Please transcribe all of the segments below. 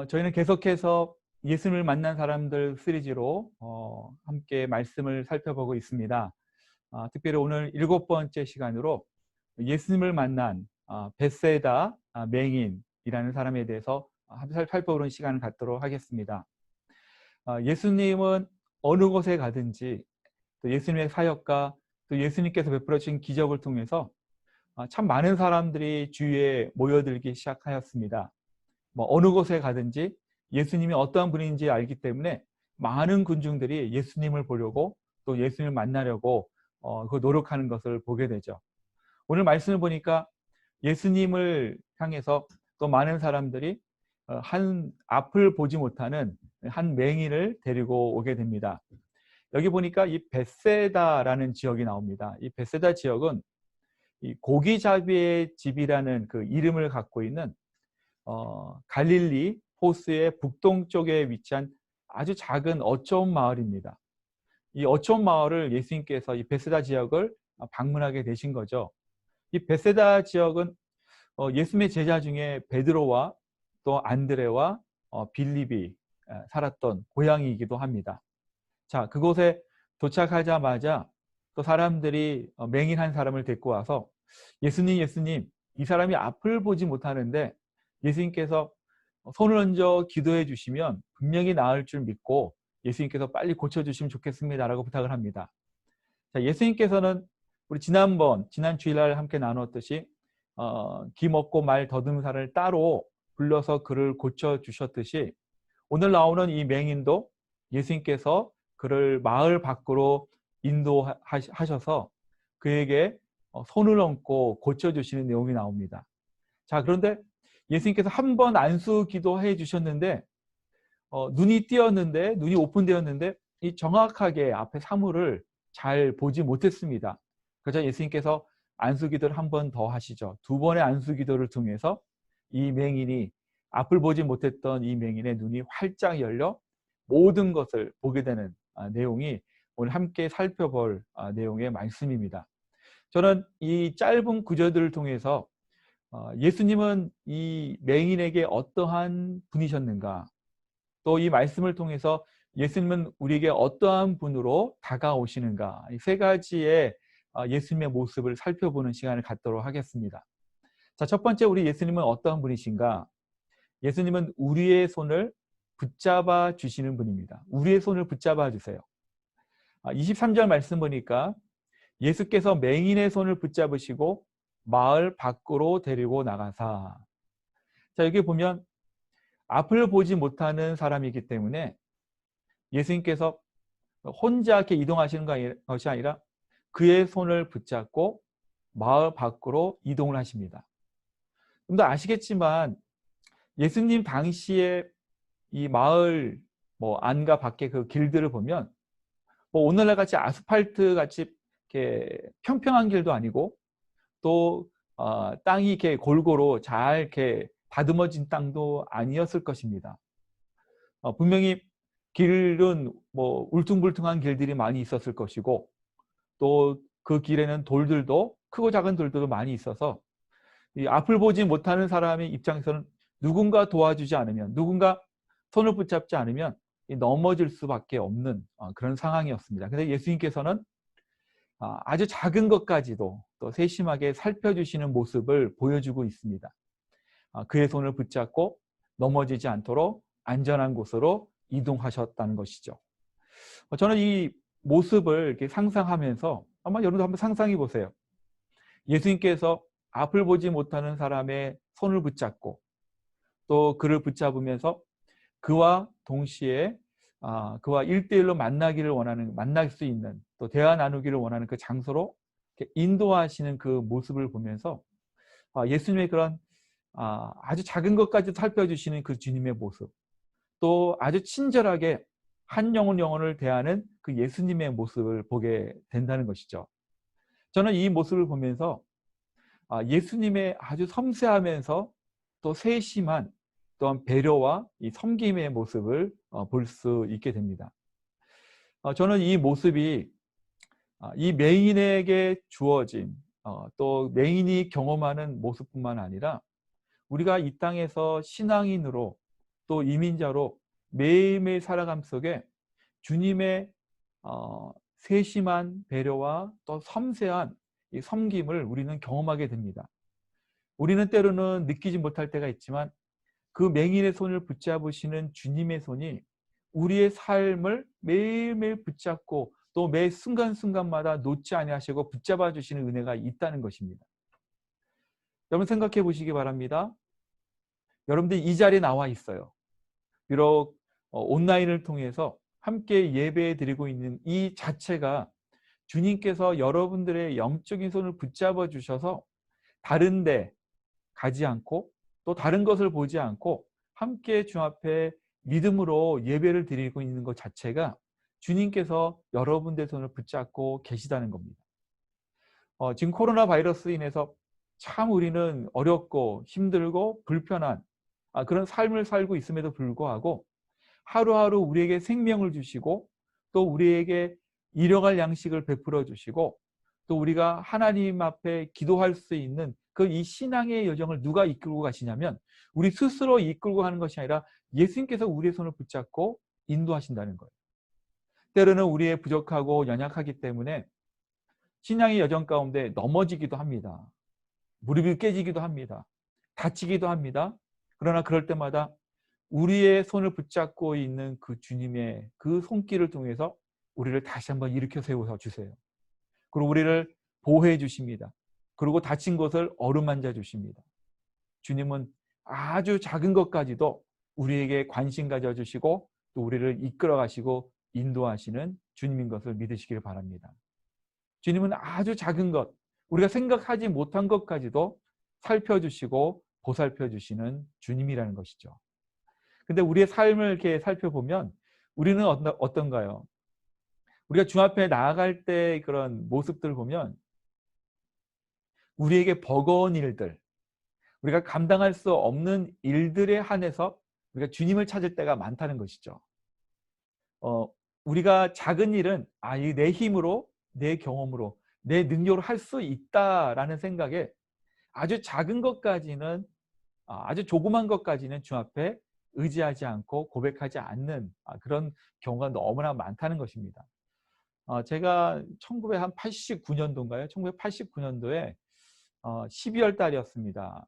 저희는 계속해서 예수님을 만난 사람들 시리즈로 함께 말씀을 살펴보고 있습니다. 특별히 오늘 7번째 시간으로 예수님을 만난 벳세다 맹인이라는 사람에 대해서 살펴보는 시간을 갖도록 하겠습니다. 예수님은 어느 곳에 가든지 또 예수님의 사역과 또 예수님께서 베풀어 주신 기적을 통해서 참 많은 사람들이 주위에 모여들기 시작하였습니다. 어느 곳에 가든지 예수님이 어떠한 분인지 알기 때문에 많은 군중들이 예수님을 보려고 또 예수님을 만나려고 노력하는 것을 보게 되죠. 오늘 말씀을 보니까 예수님을 향해서 또 많은 사람들이 한 앞을 보지 못하는 한 맹인을 데리고 오게 됩니다. 여기 보니까 이 벳세다라는 지역이 나옵니다. 이 벳세다 지역은 이 고기잡이의 집이라는 그 이름을 갖고 있는 갈릴리 호수의 북동쪽에 위치한 아주 작은 어촌 마을입니다. 이 어촌 마을을 예수님께서 이 벳세다 지역을 방문하게 되신 거죠. 이 벳세다 지역은 예수님의 제자 중에 베드로와 또 안드레와 빌립이 살았던 고향이기도 합니다. 자, 그곳에 도착하자마자 또 사람들이 맹인 한 사람을 데리고 와서 예수님, 이 사람이 앞을 보지 못하는데 예수님께서 손을 얹어 기도해 주시면 분명히 나을 줄 믿고 예수님께서 빨리 고쳐주시면 좋겠습니다라고 부탁을 합니다. 자, 예수님께서는 우리 지난 주일날 함께 나누었듯이 기 먹고 말 더듬는 사람을 따로 불러서 그를 고쳐주셨듯이 오늘 나오는 이 맹인도 예수님께서 그를 마을 밖으로 인도하셔서 그에게 손을 얹고 고쳐주시는 내용이 나옵니다. 자, 그런데 예수님께서 한 번 안수 기도해 주셨는데 눈이 오픈되었는데 이 정확하게 앞에 사물을 잘 보지 못했습니다. 그래서 예수님께서 안수 기도를 한 번 더 하시죠. 두 번의 안수 기도를 통해서 이 맹인이 앞을 보지 못했던 이 맹인의 눈이 활짝 열려 모든 것을 보게 되는 내용이 오늘 함께 살펴볼 내용의 말씀입니다. 저는 이 짧은 구절들을 통해서 예수님은 이 맹인에게 어떠한 분이셨는가, 또 이 말씀을 통해서 예수님은 우리에게 어떠한 분으로 다가오시는가, 이 세 가지의 예수님의 모습을 살펴보는 시간을 갖도록 하겠습니다. 자, 첫 번째, 우리 예수님은 어떠한 분이신가? 예수님은 우리의 손을 붙잡아 주시는 분입니다. 우리의 손을 붙잡아 주세요. 23절 말씀 보니까 예수께서 맹인의 손을 붙잡으시고 마을 밖으로 데리고 나가사. 자, 여기 보면 앞을 보지 못하는 사람이기 때문에 예수님께서 혼자 이렇게 이동하시는 것이 아니라 그의 손을 붙잡고 마을 밖으로 이동을 하십니다. 좀 더 아시겠지만 예수님 당시에 이 마을 안과 밖의 그 길들을 보면 오늘날 같이 아스팔트 같이 이렇게 평평한 길도 아니고 또 땅이 이렇게 골고루 잘 이렇게 다듬어진 땅도 아니었을 것입니다. 분명히 길은 울퉁불퉁한 길들이 많이 있었을 것이고 또 그 길에는 돌들도 크고 작은 돌들도 많이 있어서 이 앞을 보지 못하는 사람의 입장에서는 누군가 도와주지 않으면, 누군가 손을 붙잡지 않으면 넘어질 수밖에 없는 그런 상황이었습니다. 그런데 예수님께서는 아주 작은 것까지도 또 세심하게 살펴주시는 모습을 보여주고 있습니다. 그의 손을 붙잡고 넘어지지 않도록 안전한 곳으로 이동하셨다는 것이죠. 저는 이 모습을 이렇게 상상하면서 아마 여러분도 한번 상상해 보세요. 예수님께서 앞을 보지 못하는 사람의 손을 붙잡고 또 그를 붙잡으면서 그와 동시에 그와 1대1로 만날 수 있는 또 대화 나누기를 원하는 그 장소로 인도하시는 그 모습을 보면서 예수님의 그런 아주 작은 것까지 살펴주시는 그 주님의 모습, 또 아주 친절하게 한 영혼을 대하는 그 예수님의 모습을 보게 된다는 것이죠. 저는 이 모습을 보면서 예수님의 아주 섬세하면서 또 세심한 또한 배려와 이 섬김의 모습을 볼 수 있게 됩니다. 저는 이 모습이 이 맹인에게 주어진 또 맹인이 경험하는 모습뿐만 아니라 우리가 이 땅에서 신앙인으로 또 이민자로 매일매일 살아감 속에 주님의 세심한 배려와 또 섬세한 이 섬김을 우리는 경험하게 됩니다. 우리는 때로는 느끼지 못할 때가 있지만 그 맹인의 손을 붙잡으시는 주님의 손이 우리의 삶을 매일매일 붙잡고 또 매 순간순간마다 놓지 아니하시고 붙잡아 주시는 은혜가 있다는 것입니다. 여러분 생각해 보시기 바랍니다. 여러분들 이 자리에 나와 있어요. 비록 온라인을 통해서 함께 예배 드리고 있는 이 자체가 주님께서 여러분들의 영적인 손을 붙잡아 주셔서 다른 데 가지 않고 또 다른 것을 보지 않고 함께 주 앞에 믿음으로 예배를 드리고 있는 것 자체가 주님께서 여러분들의 손을 붙잡고 계시다는 겁니다. 지금 코로나 바이러스로 인해서 참 우리는 어렵고 힘들고 불편한 그런 삶을 살고 있음에도 불구하고 하루하루 우리에게 생명을 주시고 또 우리에게 일용할 양식을 베풀어 주시고 또 우리가 하나님 앞에 기도할 수 있는 그 이 신앙의 여정을 누가 이끌고 가시냐면 우리 스스로 이끌고 가는 것이 아니라 예수님께서 우리의 손을 붙잡고 인도하신다는 거예요. 때로는 우리의 부족하고 연약하기 때문에 신앙의 여정 가운데 넘어지기도 합니다. 무릎이 깨지기도 합니다. 다치기도 합니다. 그러나 그럴 때마다 우리의 손을 붙잡고 있는 그 주님의 그 손길을 통해서 우리를 다시 한번 일으켜 세워 주세요. 그리고 우리를 보호해 주십니다. 그리고 다친 곳을 어루만져 주십니다. 주님은 아주 작은 것까지도 우리에게 관심 가져주시고 또 우리를 이끌어 가시고 인도하시는 주님인 것을 믿으시길 바랍니다. 주님은 아주 작은 것, 우리가 생각하지 못한 것까지도 살펴주시고 보살펴 주시는 주님이라는 것이죠. 근데 우리의 삶을 이렇게 살펴보면 우리는 어떤가요? 우리가 주 앞에 나아갈 때 그런 모습들을 보면 우리에게 버거운 일들, 우리가 감당할 수 없는 일들에 한해서 우리가 주님을 찾을 때가 많다는 것이죠. 우리가 작은 일은 이 내 힘으로, 내 경험으로, 내 능력으로 할 수 있다라는 생각에 아주 작은 것까지는 아주 조그만 것까지는 주 앞에 의지하지 않고 고백하지 않는 그런 경우가 너무나 많다는 것입니다. 제가 1989년도인가요? 1989년도에 12월 달이었습니다.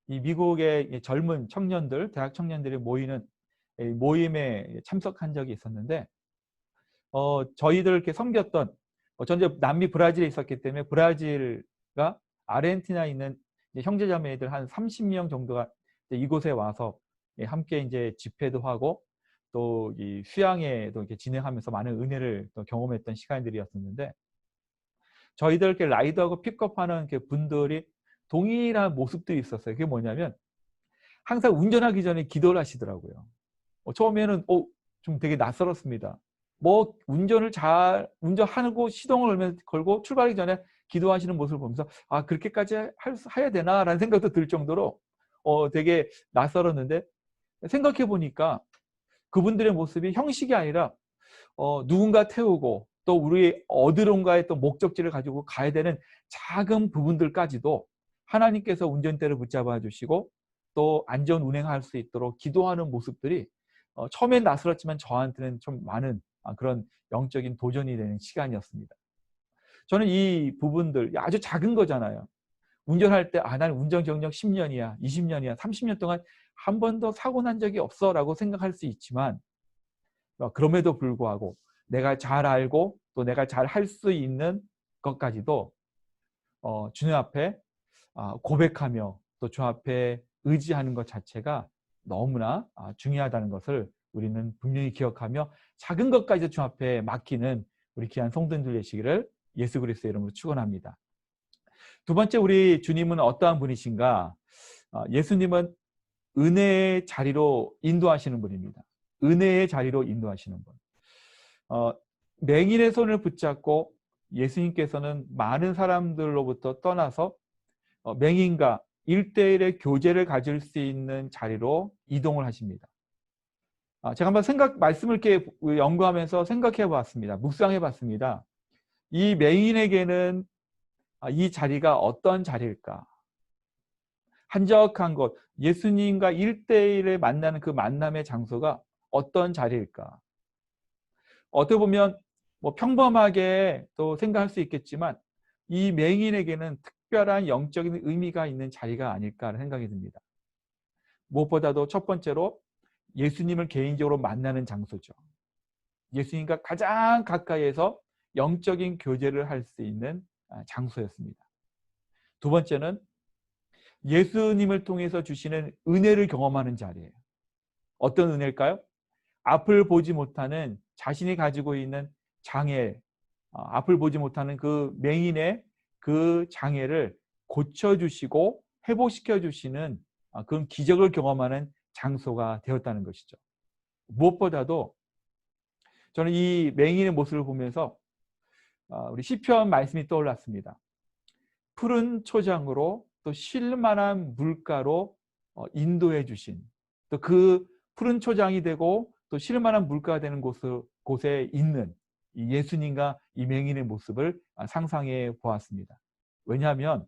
이 미국의 젊은 청년들, 대학 청년들이 모이는 모임에 참석한 적이 있었는데 저희들 이렇게 섬겼던 전제 남미 브라질에 있었기 때문에 브라질과 아르헨티나에 있는 형제자매들 한 30명 정도가 이곳에 와서 함께 이제 집회도 하고 또 이 수양회도 이렇게 진행하면서 많은 은혜를 또 경험했던 시간들이었었는데 저희들 이렇게 라이드하고 픽업하는 분들이 동일한 모습들이 있었어요. 그게 뭐냐면 항상 운전하기 전에 기도를 하시더라고요. 처음에는 좀 되게 낯설었습니다. 운전하고 시동을 걸고 출발하기 전에 기도하시는 모습을 보면서 그렇게까지 해야 되나라는 생각도 들 정도로 되게 낯설었는데 생각해 보니까 그분들의 모습이 형식이 아니라 누군가 태우고 또 우리 어디론가에 또 목적지를 가지고 가야 되는 작은 부분들까지도 하나님께서 운전대를 붙잡아 주시고 또 안전 운행할 수 있도록 기도하는 모습들이 처음엔 낯설었지만 저한테는 좀 많은 그런 영적인 도전이 되는 시간이었습니다. 저는 이 부분들 아주 작은 거잖아요. 운전할 때 나는 운전 경력 10년이야, 20년이야, 30년 동안 한 번도 사고 난 적이 없어 라고 생각할 수 있지만 그럼에도 불구하고 내가 잘 알고 또 내가 잘 할 수 있는 것까지도 주님 앞에 고백하며 또 주 앞에 의지하는 것 자체가 너무나 중요하다는 것을 우리는 분명히 기억하며 작은 것까지도 주 앞에 맡기는 우리 귀한 성도님들 되시기를 예수 그리스도의 이름으로 축원합니다. 두 번째, 우리 주님은 어떠한 분이신가? 예수님은 은혜의 자리로 인도하시는 분입니다. 은혜의 자리로 인도하시는 분. 맹인의 손을 붙잡고 예수님께서는 많은 사람들로부터 떠나서 맹인과 1대1의 교제를 가질 수 있는 자리로 이동을 하십니다. 제가 한번 말씀을 이렇게 연구하면서 생각해 봤습니다. 묵상해 봤습니다. 이 맹인에게는 이 자리가 어떤 자리일까? 한적한 곳, 예수님과 1대1에 만나는 그 만남의 장소가 어떤 자리일까? 어떻게 보면 뭐 평범하게 또 생각할 수 있겠지만 이 맹인에게는 특별한 영적인 의미가 있는 자리가 아닐까 하는 생각이 듭니다. 무엇보다도 첫 번째로 예수님을 개인적으로 만나는 장소죠. 예수님과 가장 가까이에서 영적인 교제를 할 수 있는 장소였습니다. 두 번째는 예수님을 통해서 주시는 은혜를 경험하는 자리예요. 어떤 은혜일까요? 앞을 보지 못하는 자신이 가지고 있는 장애, 앞을 보지 못하는 그 맹인의 그 장애를 고쳐주시고 회복시켜 주시는 그런 기적을 경험하는 장소가 되었다는 것이죠. 무엇보다도 저는 이 맹인의 모습을 보면서 우리 시편 말씀이 떠올랐습니다. 푸른 초장으로 또 쉴만한 물가로 인도해 주신, 또 그 푸른 초장이 되고 또 쉴만한 물가가 되는 곳에 있는 이 예수님과 이 맹인의 모습을 상상해 보았습니다. 왜냐하면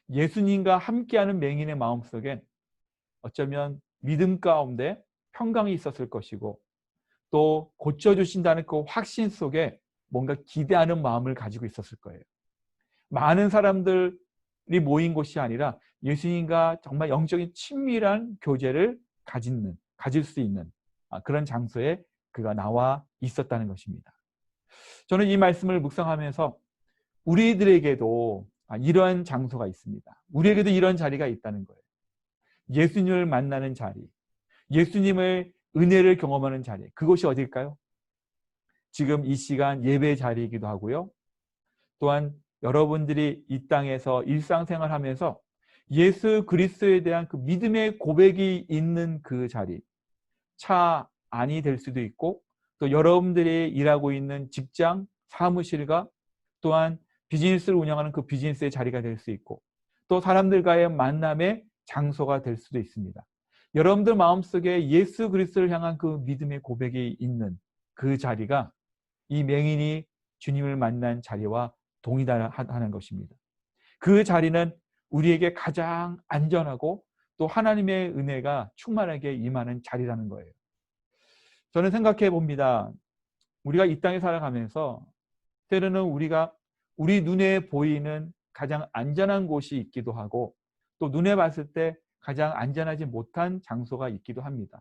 예수님과 함께하는 맹인의 마음속엔 어쩌면 믿음 가운데 평강이 있었을 것이고 또 고쳐주신다는 그 확신 속에 뭔가 기대하는 마음을 가지고 있었을 거예요. 많은 사람들이 모인 곳이 아니라 예수님과 정말 영적인 친밀한 교제를 가질 수 있는 그런 장소에 그가 나와 있었다는 것입니다. 저는 이 말씀을 묵상하면서 우리들에게도 이러한 장소가 있습니다. 우리에게도 이런 자리가 있다는 거예요. 예수님을 만나는 자리, 예수님의 은혜를 경험하는 자리, 그곳이 어딜까요? 지금 이 시간 예배 자리이기도 하고요. 또한 여러분들이 이 땅에서 일상생활하면서 예수 그리스도에 대한 그 믿음의 고백이 있는 그 자리, 차 안이 될 수도 있고 또 여러분들이 일하고 있는 직장, 사무실과 또한 비즈니스를 운영하는 그 비즈니스의 자리가 될 수 있고 또 사람들과의 만남의 장소가 될 수도 있습니다. 여러분들 마음속에 예수 그리스도를 향한 그 믿음의 고백이 있는 그 자리가 이 맹인이 주님을 만난 자리와 동일하다는 것입니다. 그 자리는 우리에게 가장 안전하고 또 하나님의 은혜가 충만하게 임하는 자리라는 거예요. 저는 생각해 봅니다. 우리가 이 땅에 살아가면서 때로는 우리가 우리 눈에 보이는 가장 안전한 곳이 있기도 하고 또 눈에 봤을 때 가장 안전하지 못한 장소가 있기도 합니다.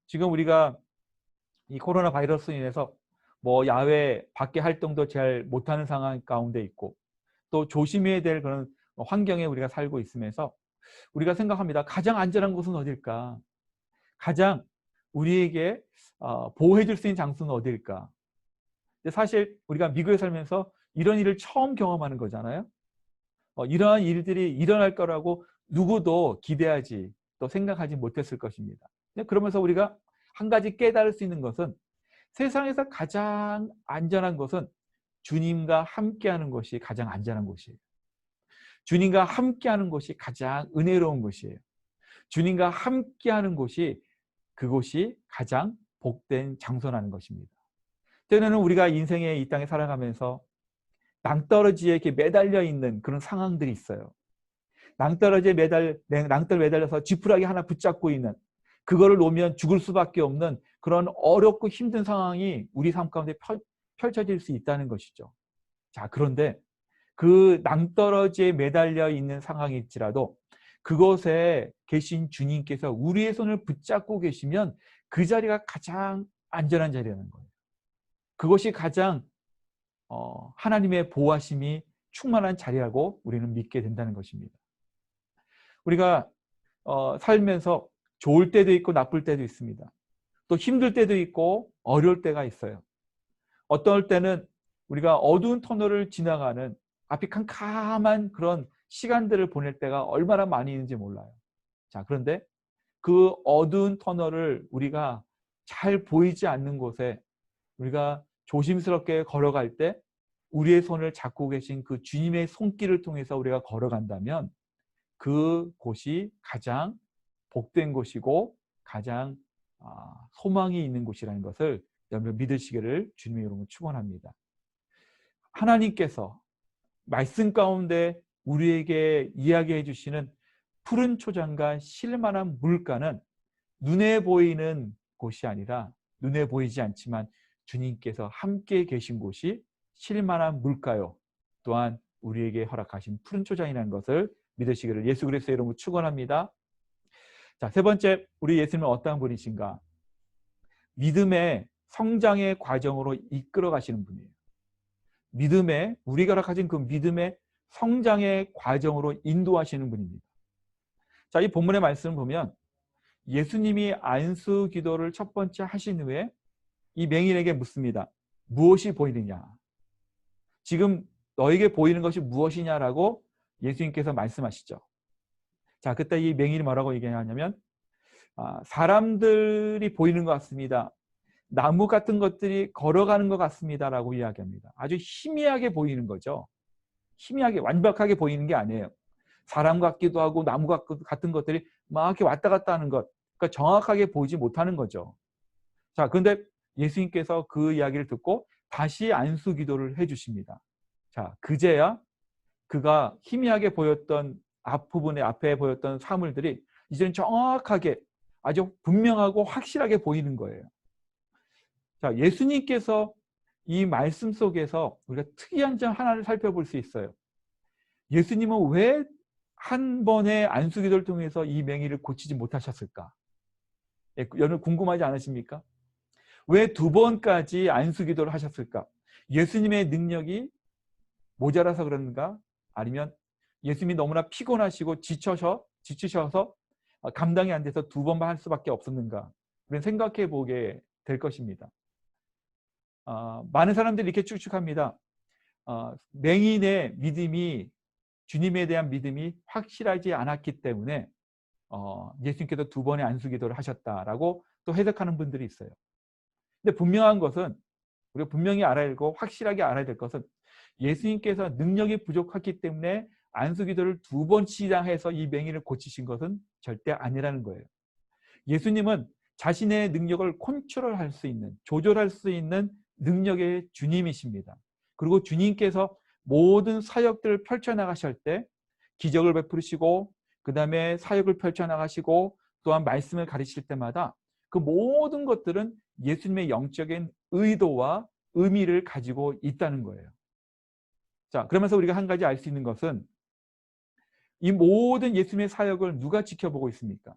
지금 우리가 이 코로나 바이러스로 인해서 뭐 야외 밖에 활동도 잘 못하는 상황 가운데 있고 또 조심해야 될 그런 환경에 우리가 살고 있으면서 우리가 생각합니다. 가장 안전한 곳은 어딜까? 가장 우리에게 보호해 줄 수 있는 장소는 어딜까? 근데 사실 우리가 미국에 살면서 이런 일을 처음 경험하는 거잖아요. 이러한 일들이 일어날 거라고 누구도 기대하지 또 생각하지 못했을 것입니다. 그러면서 우리가 한 가지 깨달을 수 있는 것은 세상에서 가장 안전한 것은 주님과 함께하는 것이 가장 안전한 곳이에요. 주님과 함께하는 곳이 가장 은혜로운 곳이에요. 주님과 함께하는 곳이 그곳이 가장 복된 장소라는 것입니다. 때로는 우리가 인생의 이 땅에 살아가면서 낭떠러지에 이렇게 매달려 있는 그런 상황들이 있어요. 낭떠러지에 매달려서 지푸라기 하나 붙잡고 있는 그거를 놓으면 죽을 수밖에 없는 그런 어렵고 힘든 상황이 우리 삶 가운데 펼쳐질 수 있다는 것이죠. 자, 그런데 그 낭떠러지에 매달려 있는 상황일지라도 그곳에 계신 주님께서 우리의 손을 붙잡고 계시면 그 자리가 가장 안전한 자리라는 거예요. 그것이 가장 하나님의 보호하심이 충만한 자리라고 우리는 믿게 된다는 것입니다. 우리가 살면서 좋을 때도 있고 나쁠 때도 있습니다. 또 힘들 때도 있고 어려울 때가 있어요. 어떨 때는 우리가 어두운 터널을 지나가는 앞이 캄캄한 그런 시간들을 보낼 때가 얼마나 많이 있는지 몰라요. 자, 그런데 그 어두운 터널을 우리가 잘 보이지 않는 곳에 우리가 조심스럽게 걸어갈 때 우리의 손을 잡고 계신 그 주님의 손길을 통해서 우리가 걸어간다면 그곳이 가장 복된 곳이고 가장 소망이 있는 곳이라는 것을 여러분 믿으시기를 주님의 이름으로 축원합니다. 하나님께서 말씀 가운데 우리에게 이야기해 주시는 푸른 초장과 쉴만한 물가는 눈에 보이는 곳이 아니라 눈에 보이지 않지만 주님께서 함께 계신 곳이 쉴만한 물가요. 또한 우리에게 허락하신 푸른 초장이라는 것을 믿으시기를 예수 그리스도의 이름으로 축원합니다. 자, 세 번째, 우리 예수님은 어떠한 분이신가? 믿음의 성장의 과정으로 이끌어 가시는 분이에요. 믿음의, 우리가 허락하신 그 믿음의 성장의 과정으로 인도하시는 분입니다. 자, 이 본문의 말씀을 보면 예수님이 안수 기도를 첫 번째 하신 후에 이 맹인에게 묻습니다. 무엇이 보이느냐? 지금 너에게 보이는 것이 무엇이냐라고 예수님께서 말씀하시죠. 자, 그때 이 맹인이 뭐라고 얘기하냐면 사람들이 보이는 것 같습니다. 나무 같은 것들이 걸어가는 것 같습니다라고 이야기합니다. 아주 희미하게 보이는 거죠. 희미하게, 완벽하게 보이는 게 아니에요. 사람 같기도 하고 나무 같은 것들이 막 이렇게 왔다 갔다 하는 것, 그러니까 정확하게 보지 못하는 거죠. 자, 그런데 예수님께서 그 이야기를 듣고 다시 안수 기도를 해주십니다. 자, 그제야 그가 희미하게 보였던 앞부분에 앞에 보였던 사물들이 이제는 정확하게 아주 분명하고 확실하게 보이는 거예요. 자, 예수님께서 이 말씀 속에서 우리가 특이한 점 하나를 살펴볼 수 있어요. 예수님은 왜 한 번의 안수 기도를 통해서 이 맹인을 고치지 못하셨을까? 여러분 궁금하지 않으십니까? 왜 두 번까지 안수 기도를 하셨을까? 예수님의 능력이 모자라서 그런가? 아니면 예수님이 너무나 피곤하시고 지치셔서 감당이 안 돼서 두 번만 할 수밖에 없었는가? 우리는 생각해 보게 될 것입니다. 많은 사람들이 이렇게 추측합니다. 맹인의 믿음이, 주님에 대한 믿음이 확실하지 않았기 때문에 예수님께서 두 번의 안수 기도를 하셨다라고 또 해석하는 분들이 있어요. 근데 분명한 것은, 우리가 분명히 알아야 되고 확실하게 알아야 될 것은, 예수님께서 능력이 부족했기 때문에 안수 기도를 두 번씩이나 해서 이 맹인을 고치신 것은 절대 아니라는 거예요. 예수님은 자신의 능력을 컨트롤할 수 있는, 조절할 수 있는 능력의 주님이십니다. 그리고 주님께서 모든 사역들을 펼쳐나가실 때 기적을 베푸시고 그 다음에 사역을 펼쳐나가시고 또한 말씀을 가르칠 때마다 그 모든 것들은 예수님의 영적인 의도와 의미를 가지고 있다는 거예요. 자, 그러면서 우리가 한 가지 알 수 있는 것은 이 모든 예수님의 사역을 누가 지켜보고 있습니까?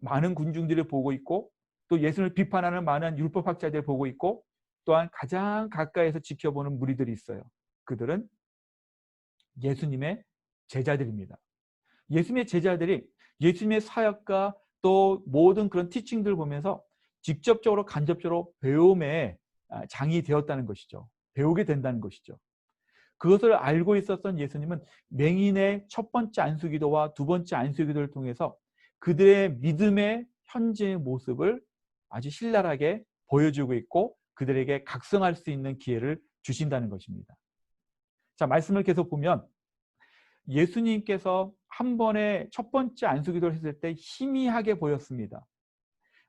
많은 군중들이 보고 있고 또 예수님을 비판하는 많은 율법학자들이 보고 있고 또한 가장 가까이에서 지켜보는 무리들이 있어요. 그들은 예수님의 제자들입니다. 예수님의 제자들이 예수님의 사역과 또 모든 그런 티칭들을 보면서 직접적으로 간접적으로 배움의 장이 되었다는 것이죠. 배우게 된다는 것이죠. 그것을 알고 있었던 예수님은 맹인의 첫 번째 안수기도와 두 번째 안수기도를 통해서 그들의 믿음의 현재의 모습을 아주 신랄하게 보여주고 있고 그들에게 각성할 수 있는 기회를 주신다는 것입니다. 자, 말씀을 계속 보면 예수님께서 한 번에 첫 번째 안수기도를 했을 때 희미하게 보였습니다.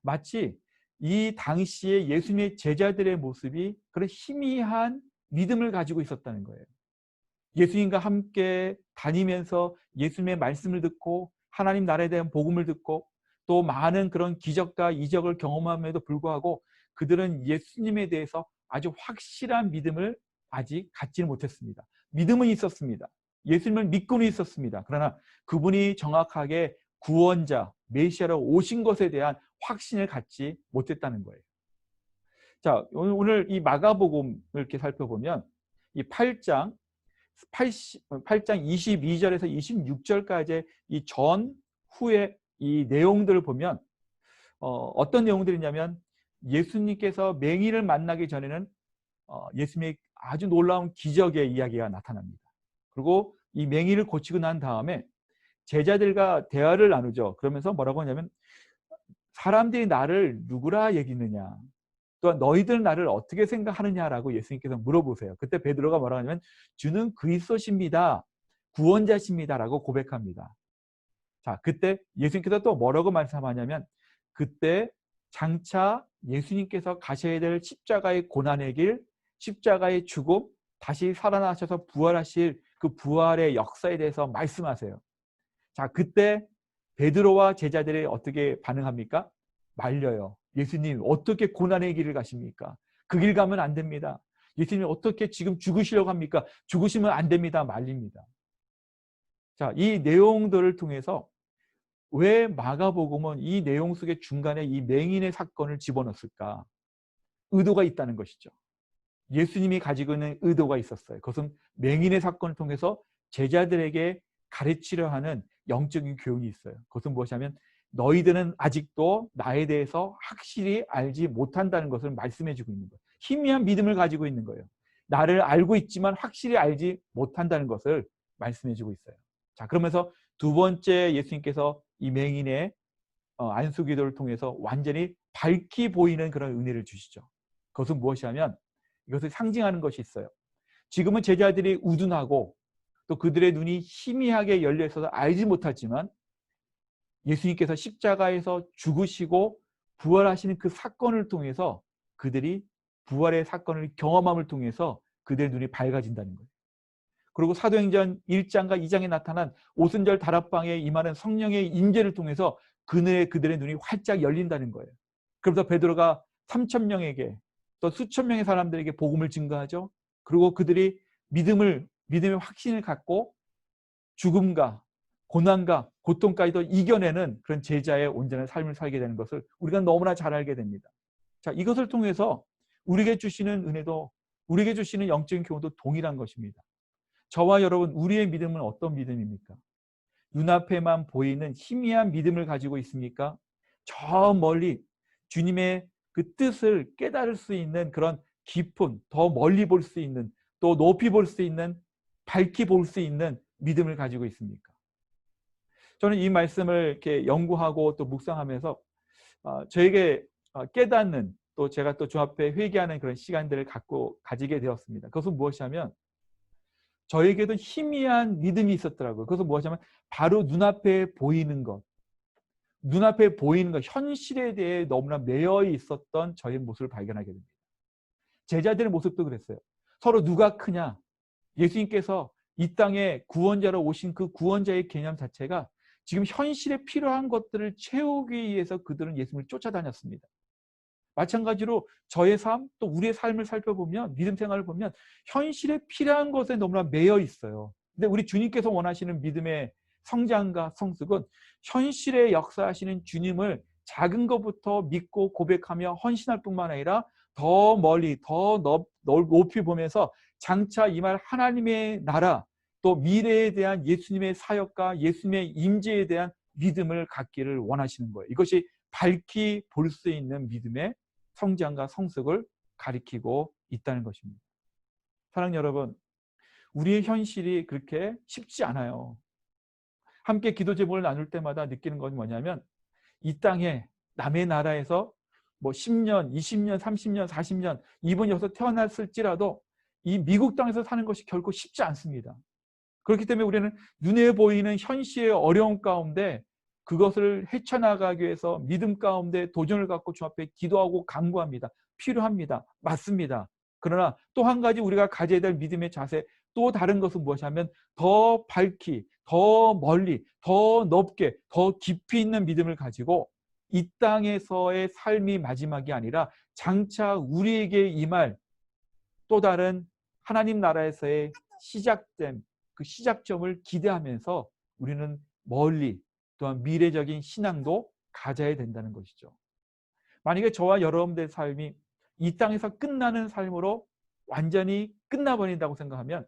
마치 이 당시에 예수님의 제자들의 모습이 그런 희미한 믿음을 가지고 있었다는 거예요. 예수님과 함께 다니면서 예수님의 말씀을 듣고 하나님 나라에 대한 복음을 듣고 또 많은 그런 기적과 이적을 경험함에도 불구하고 그들은 예수님에 대해서 아주 확실한 믿음을 아직 갖지는 못했습니다. 믿음은 있었습니다. 예수님을 믿고는 있었습니다. 그러나 그분이 정확하게 구원자, 메시아로 오신 것에 대한 확신을 갖지 못했다는 거예요. 자, 오늘 이 마가복음을 이렇게 살펴보면 이 8장 22절에서 26절까지 이 전후의 이 내용들을 보면 어떤 내용들이냐면 예수님께서 맹인을 만나기 전에는 예수님의 아주 놀라운 기적의 이야기가 나타납니다. 그리고 이 맹인을 고치고 난 다음에 제자들과 대화를 나누죠. 그러면서 뭐라고 하냐면 사람들이 나를 누구라 여기느냐, 또한 너희들 나를 어떻게 생각하느냐라고 예수님께서 물어보세요. 그때 베드로가 뭐라고 하냐면 주는 그리스도십니다, 구원자십니다라고 고백합니다. 자, 그때 예수님께서 또 뭐라고 말씀하냐면 그때 장차 예수님께서 가셔야 될 십자가의 고난의 길, 십자가의 죽음, 다시 살아나셔서 부활하실 그 부활의 역사에 대해서 말씀하세요. 자, 그때 베드로와 제자들이 어떻게 반응합니까? 말려요. 예수님 어떻게 고난의 길을 가십니까? 그 길 가면 안 됩니다. 예수님 어떻게 지금 죽으시려고 합니까? 죽으시면 안 됩니다. 말립니다. 자, 이 내용들을 통해서 왜 마가복음은 이 내용 속의 중간에 이 맹인의 사건을 집어넣었을까? 의도가 있다는 것이죠. 예수님이 가지고 있는 의도가 있었어요. 그것은 맹인의 사건을 통해서 제자들에게 가르치려 하는 영적인 교훈이 있어요. 그것은 무엇이냐면 너희들은 아직도 나에 대해서 확실히 알지 못한다는 것을 말씀해 주고 있는 거예요. 희미한 믿음을 가지고 있는 거예요. 나를 알고 있지만 확실히 알지 못한다는 것을 말씀해 주고 있어요. 자, 그러면서 두 번째 예수님께서 이 맹인의 안수기도를 통해서 완전히 밝히 보이는 그런 은혜를 주시죠. 그것은 무엇이냐면 이것을 상징하는 것이 있어요. 지금은 제자들이 우둔하고 또 그들의 눈이 희미하게 열려 있어서 알지 못하지만 예수님께서 십자가에서 죽으시고 부활하시는 그 사건을 통해서 그들이 부활의 사건을 경험함을 통해서 그들의 눈이 밝아진다는 거예요. 그리고 사도행전 1장과 2장에 나타난 오순절 다락방에 임하는 성령의 임재를 통해서 그들의 눈이 활짝 열린다는 거예요. 그러면서 베드로가 3,000명에게 또 수천 명의 사람들에게 복음을 증거하죠. 그리고 그들이 믿음의 확신을 갖고 죽음과 고난과 고통까지도 이겨내는 그런 제자의 온전한 삶을 살게 되는 것을 우리가 너무나 잘 알게 됩니다. 자, 이것을 통해서 우리에게 주시는 은혜도, 우리에게 주시는 영적인 교훈도 동일한 것입니다. 저와 여러분, 우리의 믿음은 어떤 믿음입니까? 눈앞에만 보이는 희미한 믿음을 가지고 있습니까? 저 멀리 주님의 그 뜻을 깨달을 수 있는 그런 깊은, 더 멀리 볼 수 있는, 또 높이 볼 수 있는, 밝히 볼 수 있는 믿음을 가지고 있습니까? 저는 이 말씀을 이렇게 연구하고 또 묵상하면서 저에게 깨닫는, 또 제가 또 주 앞에 회개하는 그런 시간들을 가지게 되었습니다. 그것은 무엇이냐면 저에게도 희미한 믿음이 있었더라고요. 그것은 무엇이냐면 바로 눈앞에 보이는 것, 현실에 대해 너무나 매여 있었던 저의 모습을 발견하게 됩니다. 제자들의 모습도 그랬어요. 서로 누가 크냐? 예수님께서 이 땅에 구원자로 오신 그 구원자의 개념 자체가 지금 현실에 필요한 것들을 채우기 위해서 그들은 예수님을 쫓아다녔습니다. 마찬가지로 저의 삶, 또 우리의 삶을 살펴보면, 믿음 생활을 보면 현실에 필요한 것에 너무나 매여 있어요. 근데 우리 주님께서 원하시는 믿음의 성장과 성숙은 현실에 역사하시는 주님을 작은 것부터 믿고 고백하며 헌신할 뿐만 아니라 더 멀리, 더 높이 보면서 장차 임할 하나님의 나라, 또 미래에 대한 예수님의 사역과 예수님의 임재에 대한 믿음을 갖기를 원하시는 거예요. 이것이 밝히 볼 수 있는 믿음의 성장과 성숙을 가리키고 있다는 것입니다. 사랑하는 여러분, 우리의 현실이 그렇게 쉽지 않아요. 함께 기도 제목을 나눌 때마다 느끼는 건 뭐냐면 이 땅에 남의 나라에서 뭐 10년, 20년, 30년, 40년 이번 여기서 태어났을지라도 이 미국 땅에서 사는 것이 결코 쉽지 않습니다. 그렇기 때문에 우리는 눈에 보이는 현실의 어려움 가운데 그것을 헤쳐나가기 위해서 믿음 가운데 도전을 갖고 주 앞에 기도하고 간구합니다. 필요합니다. 맞습니다. 그러나 또 한 가지 우리가 가져야 될 믿음의 자세, 또 다른 것은 무엇이냐면 더 밝히, 더 멀리, 더 높게, 더 깊이 있는 믿음을 가지고 이 땅에서의 삶이 마지막이 아니라 장차 우리에게 임할 또 다른 하나님 나라에서의 시작된 그 시작점을 기대하면서 우리는 멀리 또한 미래적인 신앙도 가져야 된다는 것이죠. 만약에 저와 여러분들의 삶이 이 땅에서 끝나는 삶으로 완전히 끝나버린다고 생각하면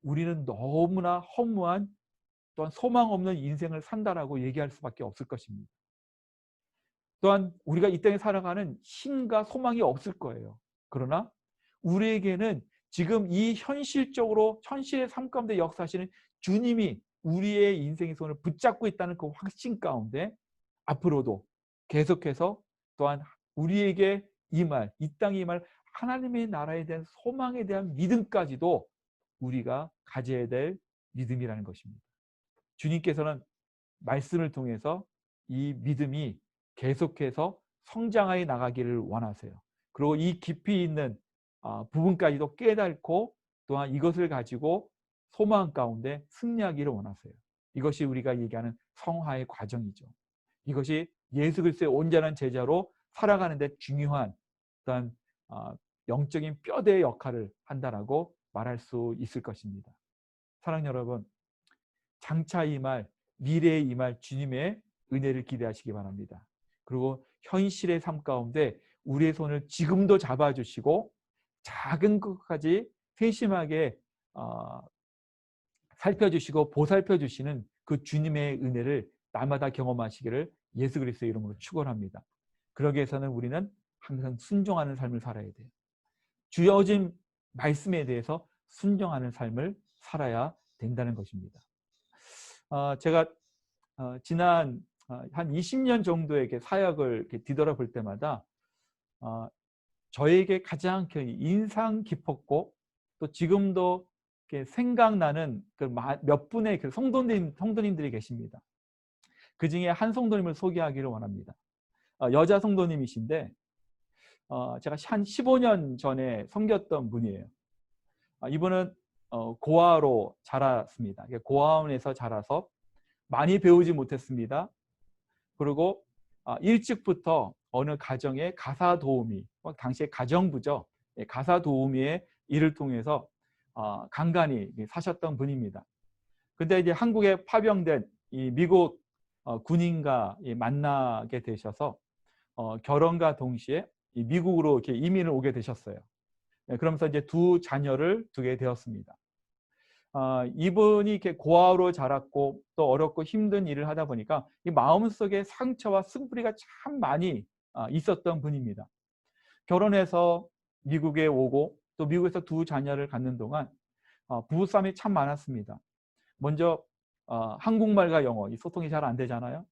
우리는 너무나 허무한 또한 소망 없는 인생을 산다라고 얘기할 수밖에 없을 것입니다. 또한 우리가 이 땅에 살아가는 힘과 소망이 없을 거예요. 그러나 우리에게는 지금 이 현실의 삶 가운데 역사하시는 주님이 우리의 인생의 손을 붙잡고 있다는 그 확신 가운데 앞으로도 계속해서 또한 우리에게 이 땅에 임할 하나님의 나라에 대한 소망에 대한 믿음까지도 우리가 가져야 될 믿음이라는 것입니다. 주님께서는 말씀을 통해서 이 믿음이 계속해서 성장하여 나가기를 원하세요. 그리고 이 깊이 있는 부분까지도 깨닫고 또한 이것을 가지고 소망 가운데 승리하기를 원하세요. 이것이 우리가 얘기하는 성화의 과정이죠. 이것이 예수 그리스도의 온전한 제자로 살아가는 데 중요한 어떤 영적인 뼈대의 역할을 한다라고 말할 수 있을 것입니다. 사랑하는 여러분, 장차 임할, 미래에 임할 주님의 은혜를 기대하시기 바랍니다. 그리고 현실의 삶 가운데 우리의 손을 지금도 잡아주시고 작은 것까지 세심하게 살펴주시고 보살펴주시는 그 주님의 은혜를 날마다 경험하시기를 예수 그리스도의 이름으로 축원합니다. 그러기 위해서는 우리는 항상 순종하는 삶을 살아야 돼요. 주어진 말씀에 대해서 순종하는 삶을 살아야 된다는 것입니다. 제가 지난 한 20년 정도의 사역을 이렇게 뒤돌아볼 때마다 저에게 가장 인상 깊었고 또 지금도 이렇게 생각나는 그 몇 분의 그 성도님들이 계십니다. 그 중에 한 성도님을 소개하기를 원합니다. 여자 성도님이신데 제가 한 15년 전에 섬겼던 분이에요. 이분은 고아로 자랐습니다. 고아원에서 자라서 많이 배우지 못했습니다. 그리고 일찍부터 어느 가정의 가사 도우미, 당시에 가정부죠. 가사 도우미의 일을 통해서 간간히 사셨던 분입니다. 근데 이제 한국에 파병된 이 미국 군인과 만나게 되셔서 결혼과 동시에 미국으로 이렇게 이민을 오게 되셨어요. 그러면서 이제 두 자녀를 두게 되었습니다. 이분이 이렇게 고아로 자랐고 또 어렵고 힘든 일을 하다 보니까 이 마음속에 상처와 승부리가 참 많이 있었던 분입니다. 결혼해서 미국에 오고 또 미국에서 두 자녀를 갖는 동안 부부싸움이 참 많았습니다. 먼저 한국말과 영어, 이 소통이 잘 안 되잖아요.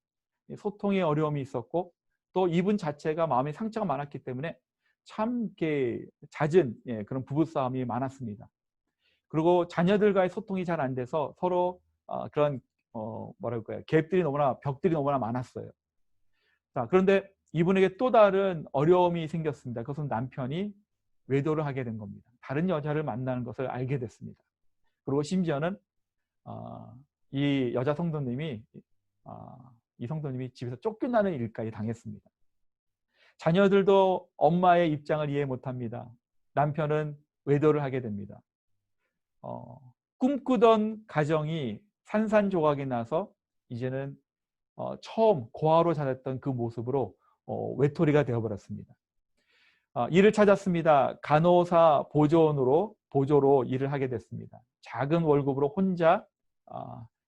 소통에 어려움이 있었고 또 이분 자체가 마음에 상처가 많았기 때문에 참 이렇게 잦은 그런 부부싸움이 많았습니다. 그리고 자녀들과의 소통이 잘 안 돼서 서로 그런 뭐랄까요, 벽들이 너무나 많았어요. 자, 그런데 이분에게 또 다른 어려움이 생겼습니다. 그것은 남편이 외도를 하게 된 겁니다. 다른 여자를 만나는 것을 알게 됐습니다. 그리고 심지어는 이 여자 성도님이 이 성도님이 집에서 쫓겨나는 일까지 당했습니다. 자녀들도 엄마의 입장을 이해 못합니다. 남편은 외도를 하게 됩니다. 꿈꾸던 가정이 산산조각이 나서 이제는 처음 고아로 자랐던 그 모습으로 외톨이가 되어버렸습니다. 일을 찾았습니다. 간호사 보조로 일을 하게 됐습니다. 작은 월급으로 혼자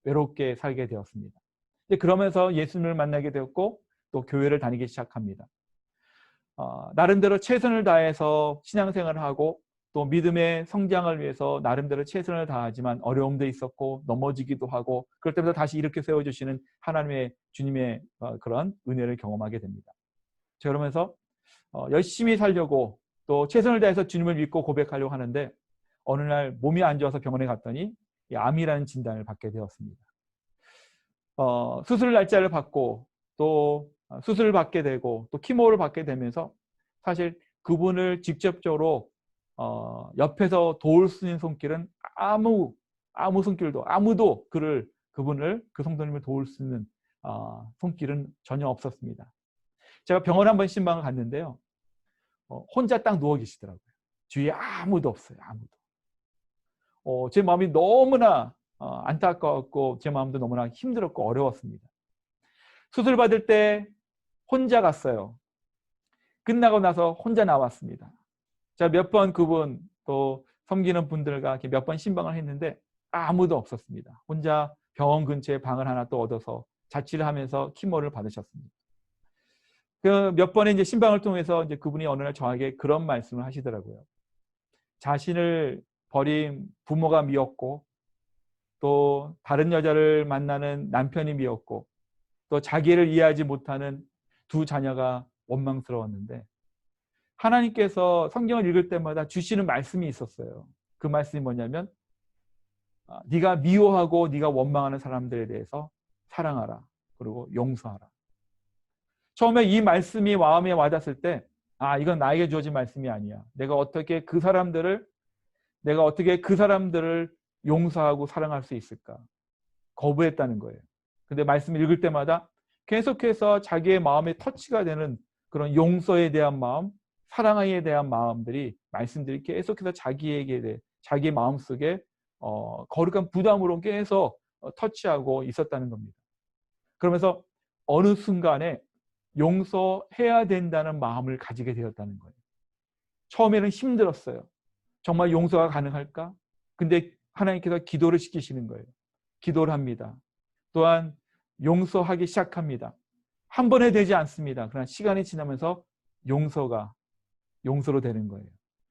외롭게 살게 되었습니다. 그러면서 예수님을 만나게 되었고 또 교회를 다니기 시작합니다. 나름대로 최선을 다해서 신앙생활을 하고 또 믿음의 성장을 위해서 나름대로 최선을 다하지만 어려움도 있었고 넘어지기도 하고 그럴 때마다 다시 이렇게 세워주시는 하나님의 주님의 그런 은혜를 경험하게 됩니다. 그러면서 열심히 살려고 또 최선을 다해서 주님을 믿고 고백하려고 하는데 어느 날 몸이 안 좋아서 병원에 갔더니 암이라는 진단을 받게 되었습니다. 수술 날짜를 받고 또 수술을 받게 되고 또 키모를 받게 되면서 사실 그분을 직접적으로 옆에서 도울 수 있는 손길은 아무 손길도 아무도 그 성도님을 도울 수 있는 손길은 전혀 없었습니다. 제가 병원 한번 신방을 갔는데요. 혼자 딱 누워 계시더라고요. 주위에 아무도 없어요. 아무도. 제 마음이 너무나 안타까웠고 제 마음도 너무나 힘들었고 어려웠습니다. 수술 받을 때 혼자 갔어요. 끝나고 나서 혼자 나왔습니다. 자, 몇 번 그분 또 섬기는 분들과 몇 번 신방을 했는데 아무도 없었습니다. 혼자 병원 근처에 방을 하나 또 얻어서 자취를 하면서 키모를 받으셨습니다. 그 몇 번의 이제 신방을 통해서 이제 그분이 어느 날 저에게 그런 말씀을 하시더라고요. 자신을 버린 부모가 미웠고 또 다른 여자를 만나는 남편이 미웠고 또 자기를 이해하지 못하는 두 자녀가 원망스러웠는데 하나님께서 성경을 읽을 때마다 주시는 말씀이 있었어요. 그 말씀이 뭐냐면 네가 미워하고 네가 원망하는 사람들에 대해서 사랑하라. 그리고 용서하라. 처음에 이 말씀이 마음에 와닿았을 때 이건 나에게 주어진 말씀이 아니야. 내가 어떻게 그 사람들을 용서하고 사랑할 수 있을까? 거부했다는 거예요. 근데 말씀을 읽을 때마다 계속해서 자기의 마음에 터치가 되는 그런 용서에 대한 마음, 사랑에 대한 마음들이, 말씀들이 계속해서 자기의 마음속에 거룩한 부담으로 계속 터치하고 있었다는 겁니다. 그러면서 어느 순간에 용서해야 된다는 마음을 가지게 되었다는 거예요. 처음에는 힘들었어요. 정말 용서가 가능할까? 근데 하나님께서 기도를 시키시는 거예요. 기도를 합니다. 또한 용서하기 시작합니다. 한 번에 되지 않습니다. 그러나 시간이 지나면서 용서로 되는 거예요.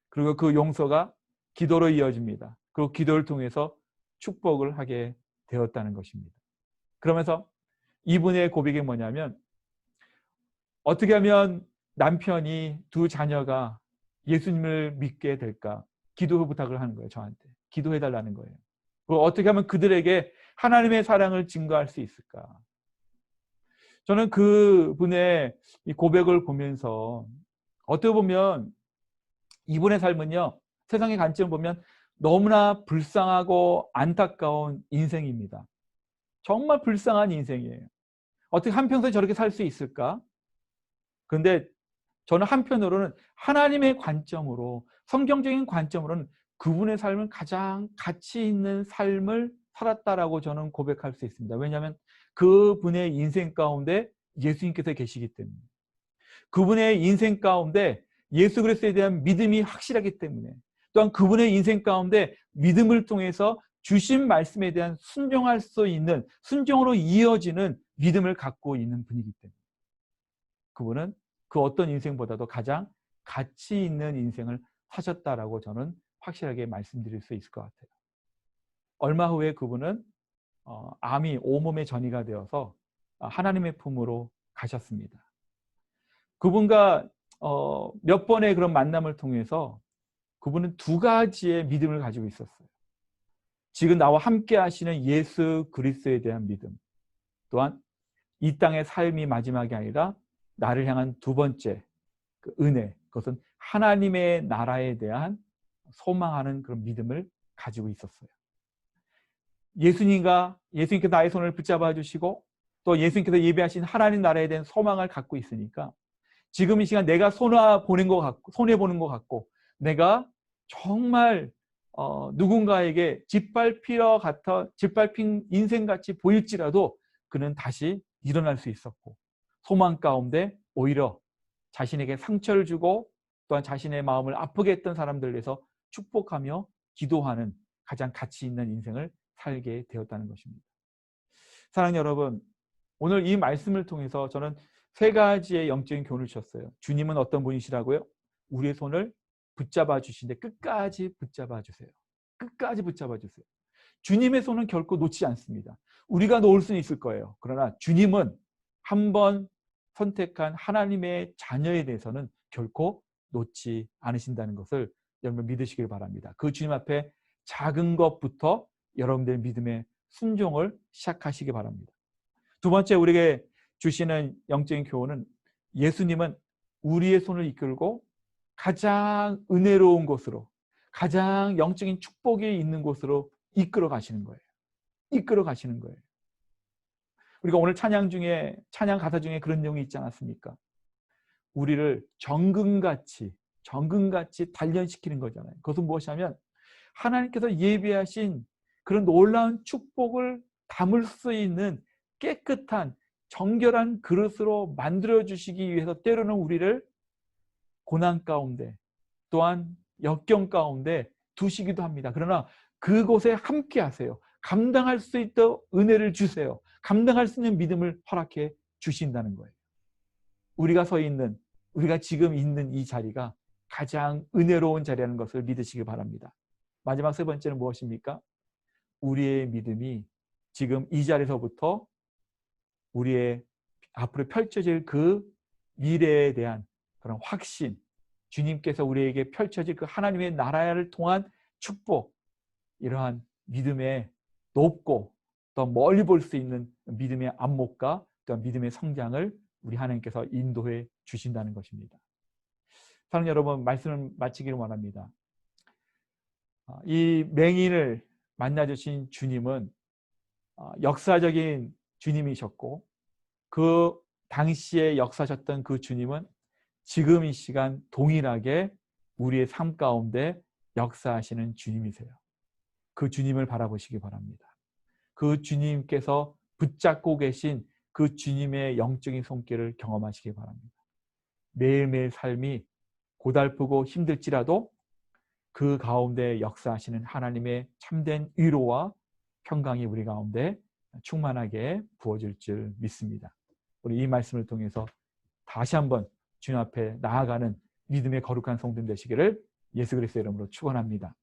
그리고 그 용서가 기도로 이어집니다. 그리고 기도를 통해서 축복을 하게 되었다는 것입니다. 그러면서 이분의 고백이 뭐냐면, 어떻게 하면 남편이, 두 자녀가 예수님을 믿게 될까? 기도 부탁을 하는 거예요. 저한테. 기도해달라는 거예요. 그리고 어떻게 하면 그들에게 하나님의 사랑을 증거할 수 있을까? 저는 그분의 이 고백을 보면서 어떻게 보면 이분의 삶은요, 세상의 관점을 보면 너무나 불쌍하고 안타까운 인생입니다. 정말 불쌍한 인생이에요. 어떻게 한평생 저렇게 살 수 있을까? 그런데 저는 한편으로는 하나님의 관점으로, 성경적인 관점으로는 그분의 삶은 가장 가치 있는 삶을 살았다라고 저는 고백할 수 있습니다. 왜냐하면 그분의 인생 가운데 예수님께서 계시기 때문에, 그분의 인생 가운데 예수 그리스도에 대한 믿음이 확실하기 때문에, 또한 그분의 인생 가운데 믿음을 통해서 주신 말씀에 대한 순종할 수 있는, 순종으로 이어지는 믿음을 갖고 있는 분이기 때문에, 그분은 그 어떤 인생보다도 가장 가치 있는 인생을 사셨다라고 저는 확실하게 말씀드릴 수 있을 것 같아요. 얼마 후에 그분은 암이 온몸에 전이가 되어서 하나님의 품으로 가셨습니다. 그분과 몇 번의 그런 만남을 통해서 그분은 두 가지의 믿음을 가지고 있었어요. 지금 나와 함께 하시는 예수 그리스도에 대한 믿음, 또한 이 땅의 삶이 마지막이 아니라 나를 향한 두 번째 그 은혜, 그것은 하나님의 나라에 대한 소망하는 그런 믿음을 가지고 있었어요. 예수님께서 나의 손을 붙잡아 주시고 또 예수님께서 예배하신 하나님 나라에 대한 소망을 갖고 있으니까 지금 이 시간 내가 손해보는 것 같고 내가 정말 누군가에게 짓밟힌 인생같이 보일지라도 그는 다시 일어날 수 있었고, 소망 가운데 오히려 자신에게 상처를 주고 또한 자신의 마음을 아프게 했던 사람들을 위해서 축복하며 기도하는 가장 가치 있는 인생을 살게 되었다는 것입니다. 사랑하는 여러분, 오늘 이 말씀을 통해서 저는 세 가지의 영적인 교훈을 주셨어요. 주님은 어떤 분이시라고요? 우리의 손을 붙잡아 주시는데 끝까지 붙잡아 주세요. 끝까지 붙잡아 주세요. 주님의 손은 결코 놓지 않습니다. 우리가 놓을 수는 있을 거예요. 그러나 주님은 한번 선택한 하나님의 자녀에 대해서는 결코 놓지 않으신다는 것을 여러분 믿으시길 바랍니다. 그 주님 앞에 작은 것부터 여러분들의 믿음의 순종을 시작하시기 바랍니다. 두 번째 우리에게 주시는 영적인 교훈은, 예수님은 우리의 손을 이끌고 가장 은혜로운 곳으로, 가장 영적인 축복이 있는 곳으로 이끌어 가시는 거예요. 이끌어 가시는 거예요. 우리가 오늘 찬양 가사 중에 그런 내용이 있지 않았습니까? 우리를 정금같이 단련시키는 거잖아요. 그것은 무엇이냐면 하나님께서 예비하신 그런 놀라운 축복을 담을 수 있는 깨끗한 정결한 그릇으로 만들어주시기 위해서 때로는 우리를 고난 가운데 또한 역경 가운데 두시기도 합니다. 그러나 그곳에 함께 하세요. 감당할 수 있도록 은혜를 주세요. 감당할 수 있는 믿음을 허락해 주신다는 거예요. 우리가 지금 있는 이 자리가 가장 은혜로운 자리라는 것을 믿으시기 바랍니다. 마지막 세 번째는 무엇입니까? 우리의 믿음이 지금 이 자리에서부터 우리의 앞으로 펼쳐질 그 미래에 대한 그런 확신, 주님께서 우리에게 펼쳐질 그 하나님의 나라를 통한 축복, 이러한 믿음의 높고 더 멀리 볼 수 있는 믿음의 안목과 또한 믿음의 성장을 우리 하나님께서 인도해 주신다는 것입니다. 사랑하는 여러분, 말씀을 마치기를 원합니다. 이 맹인을 만나주신 주님은 역사적인 주님이셨고 그 당시에 역사하셨던 그 주님은 지금 이 시간 동일하게 우리의 삶 가운데 역사하시는 주님이세요. 그 주님을 바라보시기 바랍니다. 그 주님께서 붙잡고 계신 그 주님의 영적인 손길을 경험하시기 바랍니다. 매일매일 삶이 고달프고 힘들지라도 그 가운데 역사하시는 하나님의 참된 위로와 평강이 우리 가운데 충만하게 부어질 줄 믿습니다. 우리 이 말씀을 통해서 다시 한번 주님 앞에 나아가는 믿음의 거룩한 성도님 되시기를 예수 그리스도의 이름으로 축원합니다.